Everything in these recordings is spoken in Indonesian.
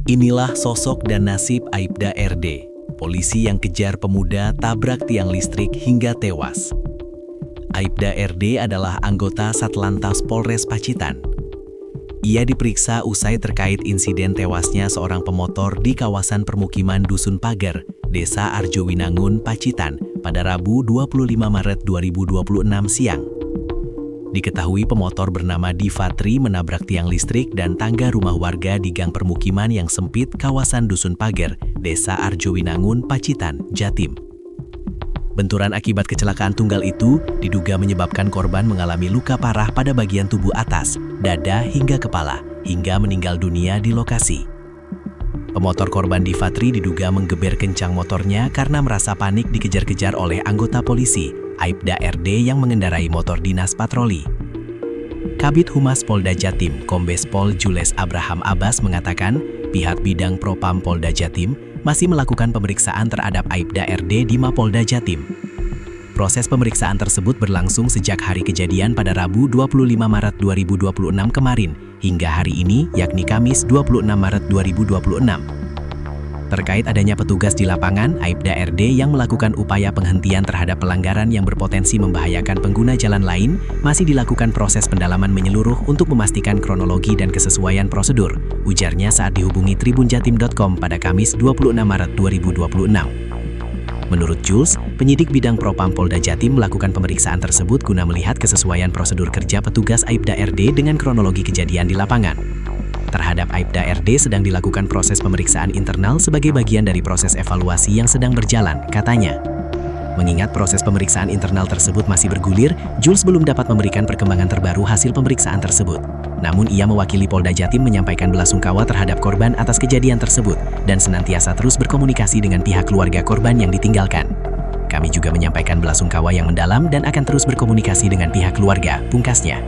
Inilah sosok dan nasib Aibda RD, polisi yang kejar pemuda tabrak tiang listrik hingga tewas. Aibda RD adalah anggota Satlantas Polres Pacitan. Ia diperiksa usai terkait insiden tewasnya seorang pemotor di kawasan permukiman Dusun Pager, Desa Arjowinangun, Pacitan, pada Rabu 25 Maret 2026 siang. Diketahui pemotor bernama Divatri menabrak tiang listrik dan tangga rumah warga di gang permukiman yang sempit kawasan Dusun Pager, Desa Arjowinangun, Pacitan, Jatim. Benturan akibat kecelakaan tunggal itu diduga menyebabkan korban mengalami luka parah pada bagian tubuh atas, dada hingga kepala, hingga meninggal dunia di lokasi. Pemotor korban Divatri diduga menggeber kencang motornya karena merasa panik dikejar-kejar oleh anggota polisi, Aibda RD yang mengendarai motor dinas patroli. Kabid Humas Polda Jatim, Kombes Pol Jules Abraham Abbas mengatakan, pihak bidang Propam Polda Jatim masih melakukan pemeriksaan terhadap Aibda RD di Mapolda Jatim. Proses pemeriksaan tersebut berlangsung sejak hari kejadian pada Rabu 25 Maret 2026 kemarin, hingga hari ini, yakni Kamis 26 Maret 2026. Terkait adanya petugas di lapangan, Aibda RD yang melakukan upaya penghentian terhadap pelanggaran yang berpotensi membahayakan pengguna jalan lain, masih dilakukan proses pendalaman menyeluruh untuk memastikan kronologi dan kesesuaian prosedur, ujarnya saat dihubungi tribunjatim.com pada Kamis 26 Maret 2026. Menurut Jules, penyidik bidang Propam Polda Jatim melakukan pemeriksaan tersebut guna melihat kesesuaian prosedur kerja petugas Aibda RD dengan kronologi kejadian di lapangan. Terhadap Aibda RD sedang dilakukan proses pemeriksaan internal sebagai bagian dari proses evaluasi yang sedang berjalan, katanya. Mengingat proses pemeriksaan internal tersebut masih bergulir, Jules belum dapat memberikan perkembangan terbaru hasil pemeriksaan tersebut. Namun ia mewakili Polda Jatim menyampaikan belasungkawa terhadap korban atas kejadian tersebut dan senantiasa terus berkomunikasi dengan pihak keluarga korban yang ditinggalkan. Kami juga menyampaikan belasungkawa yang mendalam dan akan terus berkomunikasi dengan pihak keluarga, pungkasnya.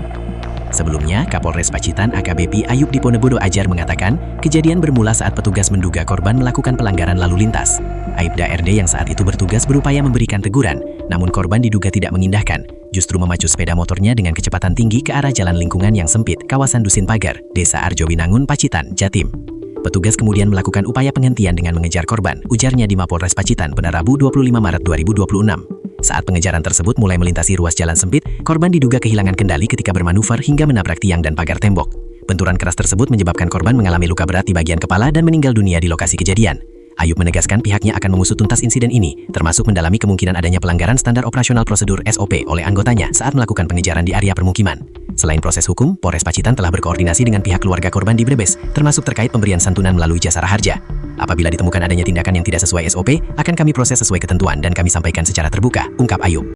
Sebelumnya, Kapolres Pacitan AKBP Ayub Diponebodo Ajar mengatakan, kejadian bermula saat petugas menduga korban melakukan pelanggaran lalu lintas. Aibda RD yang saat itu bertugas berupaya memberikan teguran, namun korban diduga tidak mengindahkan, justru memacu sepeda motornya dengan kecepatan tinggi ke arah jalan lingkungan yang sempit, kawasan Dusun Pager, Desa Arjowinangun, Pacitan, Jatim. Petugas kemudian melakukan upaya penghentian dengan mengejar korban, ujarnya di Mapolres Pacitan pada Rabu 25 Maret 2026. Saat pengejaran tersebut mulai melintasi ruas jalan sempit, korban diduga kehilangan kendali ketika bermanuver hingga menabrak tiang dan pagar tembok. Benturan keras tersebut menyebabkan korban mengalami luka berat di bagian kepala dan meninggal dunia di lokasi kejadian. Ayub menegaskan pihaknya akan mengusut tuntas insiden ini, termasuk mendalami kemungkinan adanya pelanggaran standar operasional prosedur SOP oleh anggotanya saat melakukan pengejaran di area permukiman. Selain proses hukum, Polres Pacitan telah berkoordinasi dengan pihak keluarga korban di Brebes, termasuk terkait pemberian santunan melalui jasara harja. Apabila ditemukan adanya tindakan yang tidak sesuai SOP, akan kami proses sesuai ketentuan dan kami sampaikan secara terbuka, ungkap Ayub.